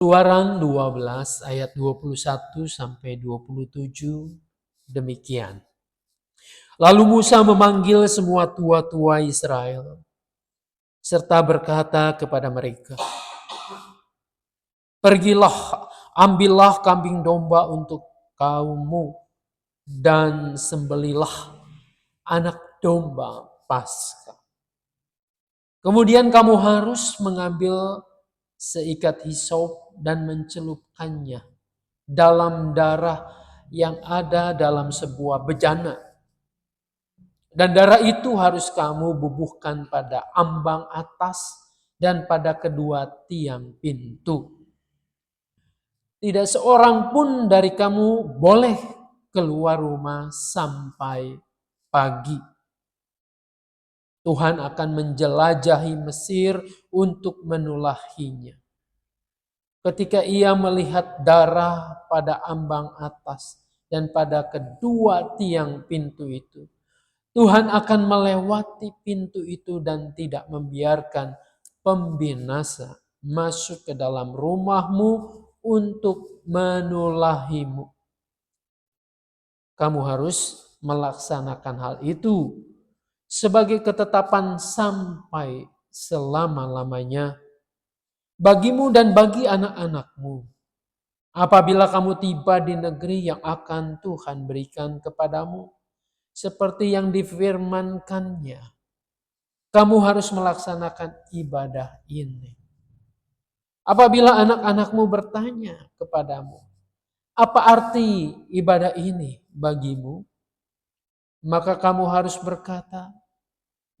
Keluaran 12 ayat 21 sampai 27 demikian. Lalu Musa memanggil semua tua-tua Israel serta berkata kepada mereka, "Pergilah, ambillah kambing domba untuk kaummu dan sembelilah anak domba Paskah. Kemudian kamu harus mengambil seikat hisop dan mencelupkannya dalam darah yang ada dalam sebuah bejana. Dan darah itu harus kamu bubuhkan pada ambang atas dan pada kedua tiang pintu. Tidak seorang pun dari kamu boleh keluar rumah sampai pagi. Tuhan akan menjelajahi Mesir untuk menulahinya. Ketika ia melihat darah pada ambang atas dan pada kedua tiang pintu itu, Tuhan akan melewati pintu itu dan tidak membiarkan pembinasa masuk ke dalam rumahmu untuk menulahimu. Kamu harus melaksanakan hal itu sebagai ketetapan sampai selama-lamanya bagimu dan bagi anak-anakmu. Apabila kamu tiba di negeri yang akan Tuhan berikan kepadamu, seperti yang difirmankannya, kamu harus melaksanakan ibadah ini. Apabila anak-anakmu bertanya kepadamu, apa arti ibadah ini bagimu? Maka kamu harus berkata,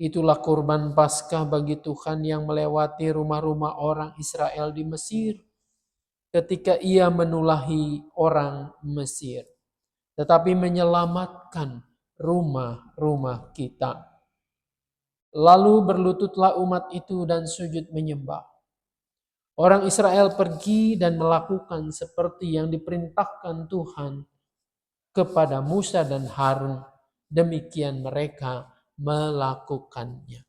itulah kurban Paskah bagi Tuhan yang melewati rumah-rumah orang Israel di Mesir ketika ia menulahi orang Mesir, tetapi menyelamatkan rumah-rumah kita. Lalu berlututlah umat itu dan sujud menyembah. Orang Israel pergi dan melakukan seperti yang diperintahkan Tuhan kepada Musa dan Harun. Demikian mereka melakukannya.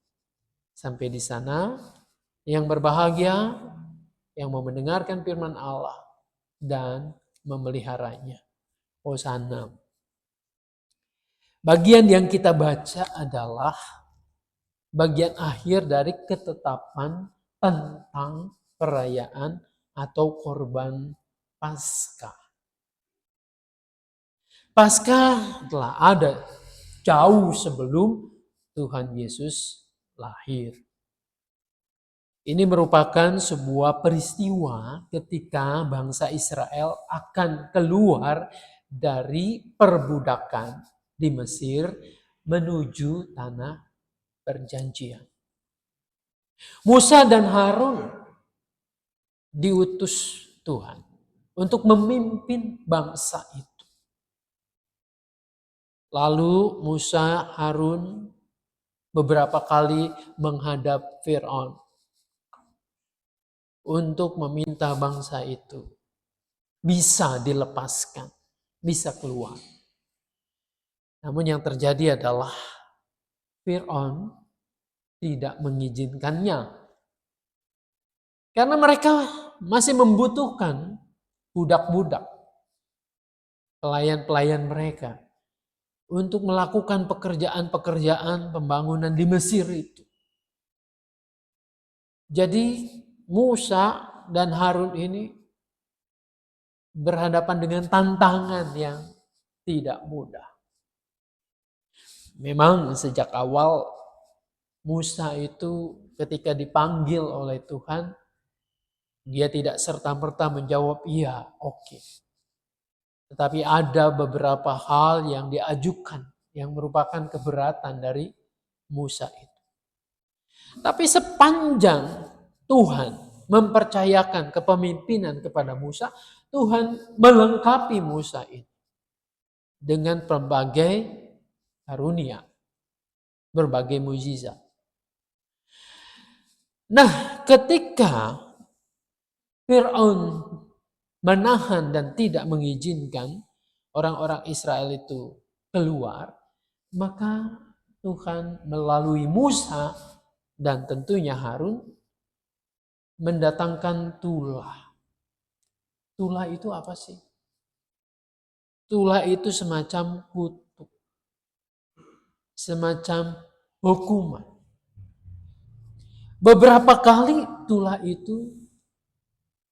Sampai di sana, yang berbahagia, yang mau mendengarkan firman Allah dan memeliharanya. Hosana. Bagian yang kita baca adalah bagian akhir dari ketetapan tentang perayaan atau korban Paskah. Paskah telah ada jauh sebelum Tuhan Yesus lahir. Ini merupakan sebuah peristiwa ketika bangsa Israel akan keluar dari perbudakan di Mesir menuju tanah perjanjian. Musa dan Harun diutus Tuhan untuk memimpin bangsa itu. Lalu Musa, Harun beberapa kali menghadap Fir'aun untuk meminta bangsa itu bisa dilepaskan, bisa keluar. Namun yang terjadi adalah Fir'aun tidak mengizinkannya. Karena mereka masih membutuhkan budak-budak, pelayan-pelayan mereka untuk melakukan pekerjaan-pekerjaan pembangunan di Mesir itu. Jadi Musa dan Harun ini berhadapan dengan tantangan yang tidak mudah. Memang sejak awal Musa itu ketika dipanggil oleh Tuhan, dia tidak serta-merta menjawab iya, oke. Tetapi ada beberapa hal yang diajukan yang merupakan keberatan dari Musa itu. Tapi sepanjang Tuhan mempercayakan kepemimpinan kepada Musa, Tuhan melengkapi Musa itu dengan berbagai karunia, berbagai mukjizat. Nah, ketika Fir'aun menahan dan tidak mengizinkan orang-orang Israel itu keluar, maka Tuhan melalui Musa dan tentunya Harun mendatangkan tulah Tulah itu apa sih? Tulah itu semacam kutuk, semacam hukuman. Beberapa kali tulah itu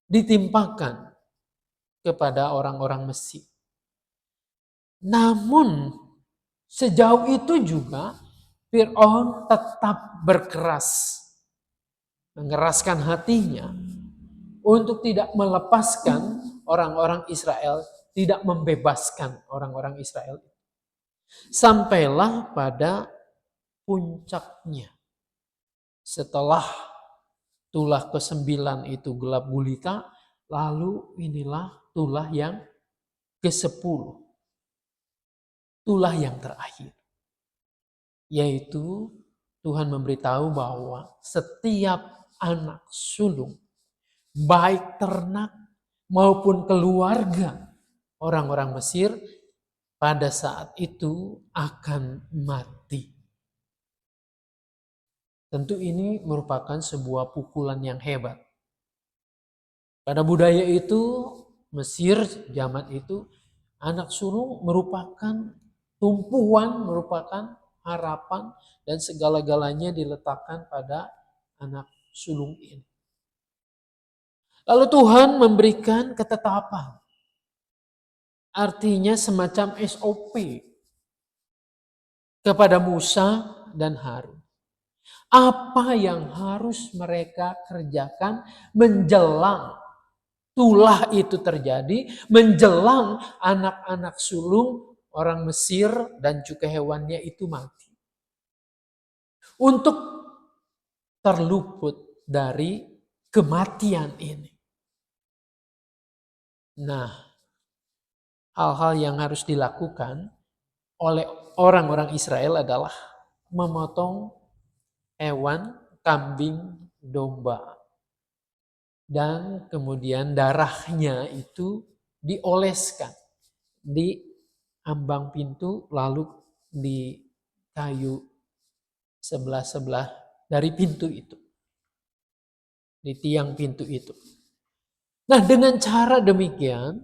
ditimpakan kepada orang-orang Mesir. Namun sejauh itu juga Fir'aun tetap berkeras, mengeraskan hatinya untuk tidak melepaskan orang-orang Israel, tidak membebaskan orang-orang Israel. Sampailah pada puncaknya. Setelah tulah ke-9 itu gelap gulita, lalu inilah tulah yang ke-10. Tulah yang terakhir. Yaitu Tuhan memberitahu bahwa setiap anak sulung, baik ternak maupun keluarga orang-orang Mesir, pada saat itu akan mati. Tentu ini merupakan sebuah pukulan yang hebat. Pada budaya itu, Mesir zaman itu, anak sulung merupakan tumpuan, merupakan harapan, dan segala-galanya diletakkan pada anak sulung ini. Lalu Tuhan memberikan ketetapan. Artinya semacam SOP kepada Musa dan Harun. Apa yang harus mereka kerjakan menjelang tulah itu terjadi, menjelang anak-anak sulung orang Mesir dan juga hewannya itu mati. Untuk terluput dari kematian ini. Nah, hal-hal yang harus dilakukan oleh orang-orang Israel adalah memotong hewan, kambing, domba. Dan kemudian darahnya itu dioleskan di ambang pintu, lalu di kayu sebelah-sebelah dari pintu itu. Di tiang pintu itu. Nah, dengan cara demikian,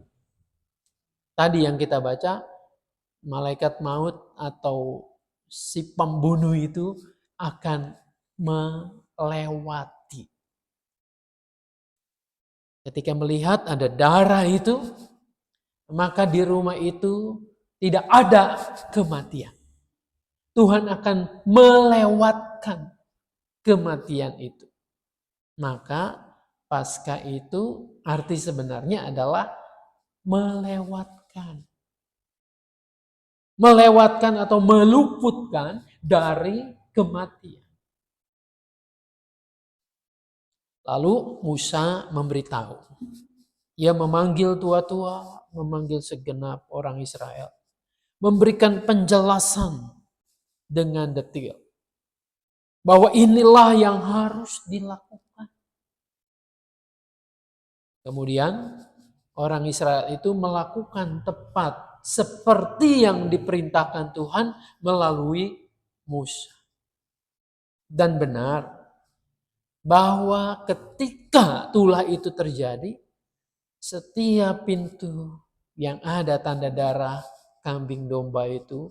tadi yang kita baca, malaikat maut atau si pembunuh itu akan melewati. Ketika melihat ada darah itu, maka di rumah itu tidak ada kematian. Tuhan akan melewatkan kematian itu. Maka Paskah itu arti sebenarnya adalah melewatkan. Melewatkan atau meluputkan dari kematian. Lalu Musa memberitahu. Ia memanggil tua-tua, memanggil segenap orang Israel. Memberikan penjelasan dengan detail. Bahwa inilah yang harus dilakukan. Kemudian orang Israel itu melakukan tepat seperti yang diperintahkan Tuhan melalui Musa. Dan benar bahwa ketika tulah itu terjadi, setiap pintu yang ada tanda darah kambing domba itu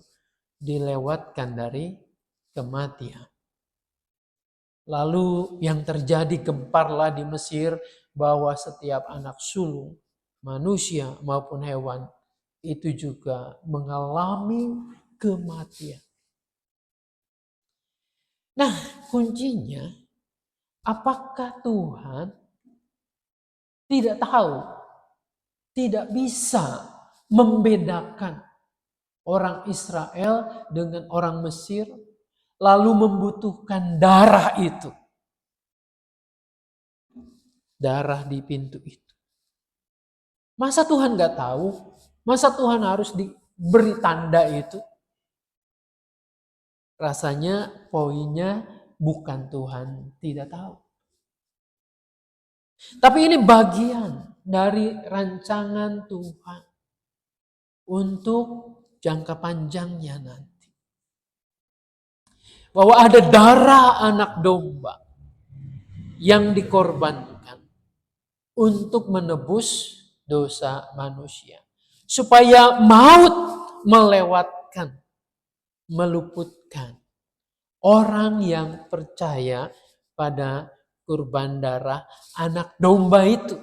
dilewatkan dari kematian. Lalu yang terjadi gemparlah di Mesir bahwa setiap anak sulung, manusia maupun hewan, itu juga mengalami kematian. Nah, kuncinya, apakah Tuhan tidak tahu, tidak bisa membedakan orang Israel dengan orang Mesir, lalu membutuhkan darah itu. Darah di pintu itu. Masa Tuhan gak tahu? Masa Tuhan harus diberi tanda itu? Rasanya poinnya bukan Tuhan tidak tahu. Tapi ini bagian dari rancangan Tuhan untuk jangka panjangnya nanti. Bahwa ada darah anak domba yang dikorbankan untuk menebus dosa manusia. Supaya maut melewatkan, meluputkan orang yang percaya pada kurban darah anak domba itu.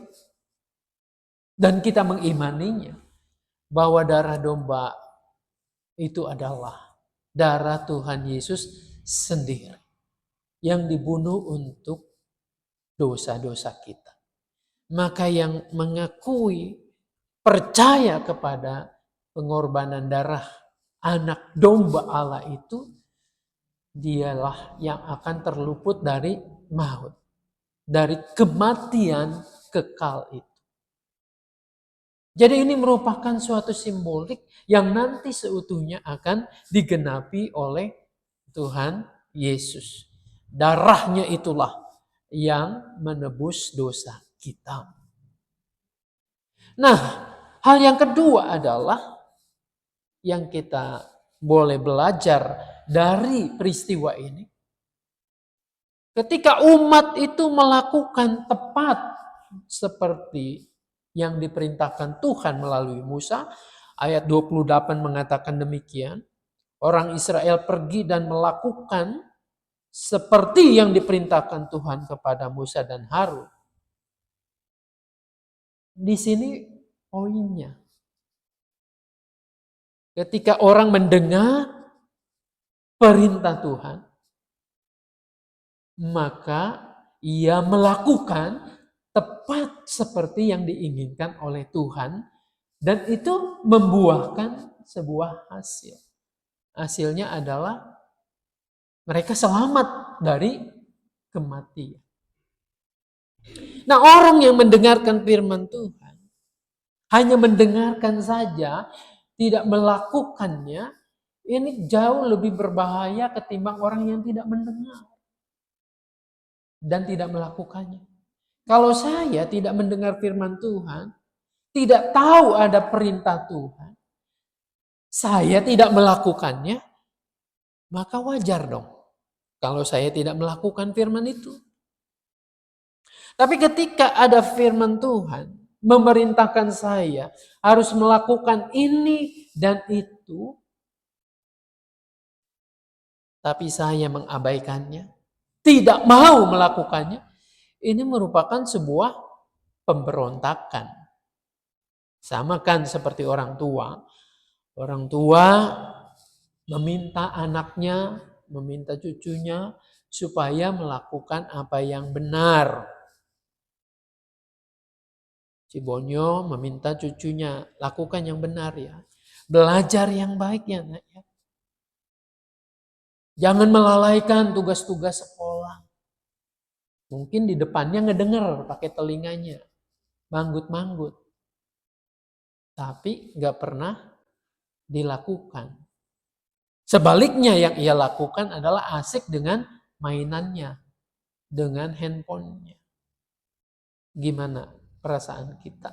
Dan kita mengimaninya bahwa darah domba itu adalah darah Tuhan Yesus sendiri yang dibunuh untuk dosa-dosa kita. Maka yang mengakui percaya kepada pengorbanan darah anak domba Allah itu, dialah yang akan terluput dari maut, dari kematian kekal itu. Jadi ini merupakan suatu simbolik yang nanti seutuhnya akan digenapi oleh Tuhan Yesus. Darahnya itulah yang menebus dosa kita. Nah, hal yang kedua adalah yang kita boleh belajar dari peristiwa ini. Ketika umat itu melakukan tepat seperti yang diperintahkan Tuhan melalui Musa, ayat 28 mengatakan demikian. Orang Israel pergi dan melakukan seperti yang diperintahkan Tuhan kepada Musa dan Harun. Di sini poinnya. Ketika orang mendengar perintah Tuhan, maka ia melakukan tepat seperti yang diinginkan oleh Tuhan, dan itu membuahkan sebuah hasil. Hasilnya adalah mereka selamat dari kematian. Nah, orang yang mendengarkan firman Tuhan, hanya mendengarkan saja, tidak melakukannya, ini jauh lebih berbahaya ketimbang orang yang tidak mendengar dan tidak melakukannya. Kalau saya tidak mendengar firman Tuhan, tidak tahu ada perintah Tuhan, saya tidak melakukannya, maka wajar dong kalau saya tidak melakukan firman itu. Tapi ketika ada firman Tuhan memerintahkan saya harus melakukan ini dan itu, tapi saya mengabaikannya, tidak mau melakukannya, ini merupakan sebuah pemberontakan. Sama kan seperti orang tua. Orang tua meminta anaknya, meminta cucunya supaya melakukan apa yang benar. Si Bonyo meminta cucunya, lakukan yang benar ya. Belajar yang baik ya nak ya. Jangan melalaikan tugas-tugas sekolah. Mungkin di depannya ngedenger pakai telinganya. Manggut-manggut. Tapi gak pernah dilakukan. Sebaliknya yang ia lakukan adalah asik dengan mainannya. Dengan handphonenya. Gimana perasaan kita?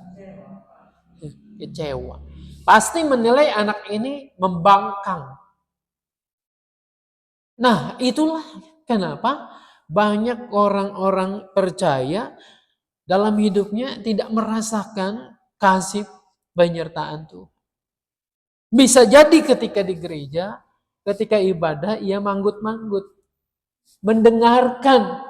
Kecewa. Pasti menilai anak ini membangkang. Nah, itulah kenapa banyak orang-orang percaya dalam hidupnya tidak merasakan kasih penyertaan Tuhan. Bisa jadi ketika di gereja, ketika ibadah, ia manggut-manggut. Mendengarkan,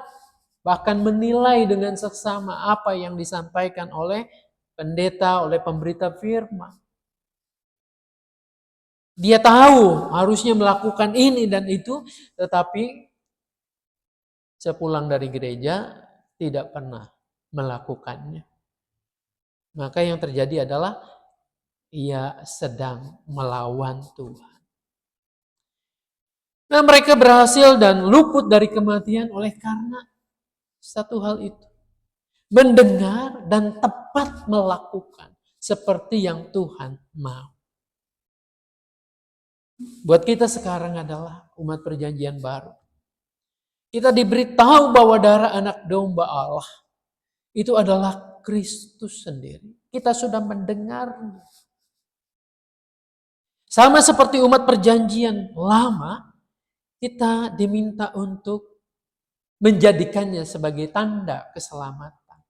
bahkan menilai dengan seksama apa yang disampaikan oleh pendeta, oleh pemberita firman. Dia tahu harusnya melakukan ini dan itu, tetapi sepulang dari gereja tidak pernah melakukannya. Maka yang terjadi adalah ia sedang melawan Tuhan. Nah, mereka berhasil dan luput dari kematian oleh karena satu hal itu. Mendengar dan tepat melakukan seperti yang Tuhan mau. Buat kita sekarang adalah umat perjanjian baru. Kita diberitahu bahwa darah anak domba Allah itu adalah Kristus sendiri. Kita sudah mendengarnya. Sama seperti umat perjanjian lama, kita diminta untuk menjadikannya sebagai tanda keselamatan.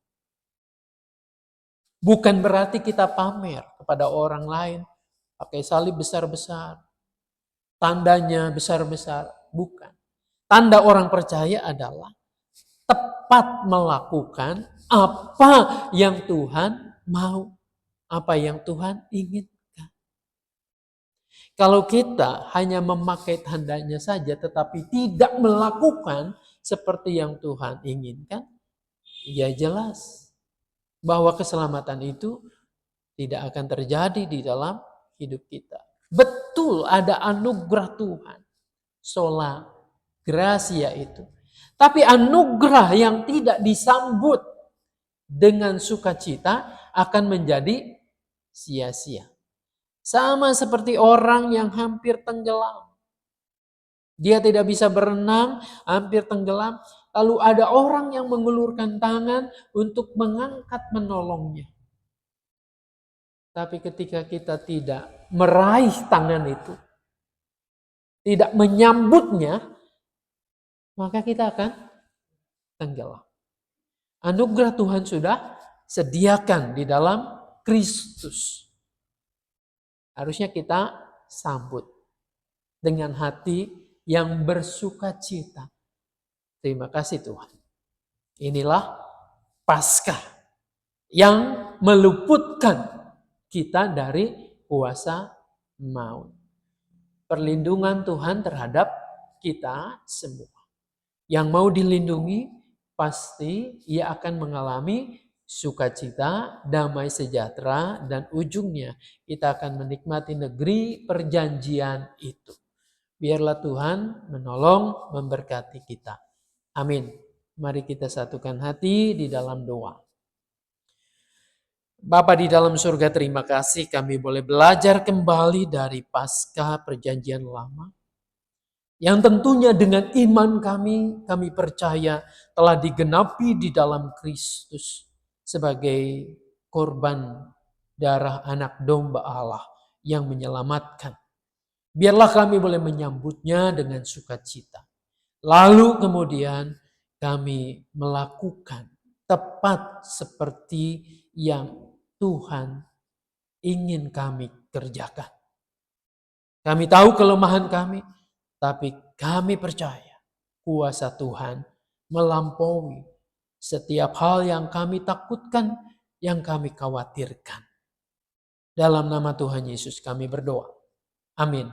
Bukan berarti kita pamer kepada orang lain, pakai salib besar-besar, tandanya besar-besar. Bukan. Tanda orang percaya adalah tepat melakukan apa yang Tuhan mau, apa yang Tuhan inginkan. Kalau kita hanya memakai tandanya saja tetapi tidak melakukan seperti yang Tuhan inginkan, ya jelas bahwa keselamatan itu tidak akan terjadi di dalam hidup kita. Betul ada anugerah Tuhan, sola gracia itu. Tapi anugerah yang tidak disambut dengan sukacita akan menjadi sia-sia. Sama seperti orang yang hampir tenggelam. Dia tidak bisa berenang, hampir tenggelam. Lalu ada orang yang mengulurkan tangan untuk mengangkat menolongnya. Tapi ketika kita tidak meraih tangan itu, tidak menyambutnya, maka kita akan tenggelam. Anugerah Tuhan sudah sediakan di dalam Kristus. Harusnya kita sambut dengan hati yang bersuka cita. Terima kasih Tuhan. Inilah Paskah yang meluputkan kita dari kuasa maut. Perlindungan Tuhan terhadap kita semua. Yang mau dilindungi pasti ia akan mengalami sukacita, damai sejahtera, dan ujungnya kita akan menikmati negeri perjanjian itu. Biarlah Tuhan menolong, memberkati kita. Amin. Mari kita satukan hati di dalam doa. Bapa di dalam surga, terima kasih kami boleh belajar kembali dari Paskah Perjanjian Lama. Yang tentunya dengan iman kami percaya telah digenapi di dalam Kristus sebagai korban darah anak domba Allah yang menyelamatkan. Biarlah kami boleh menyambutnya dengan sukacita. Lalu kemudian kami melakukan tepat seperti yang Tuhan ingin kami kerjakan. Kami tahu kelemahan kami, tapi kami percaya kuasa Tuhan melampaui setiap hal yang kami takutkan, yang kami khawatirkan. Dalam nama Tuhan Yesus kami berdoa. Amin.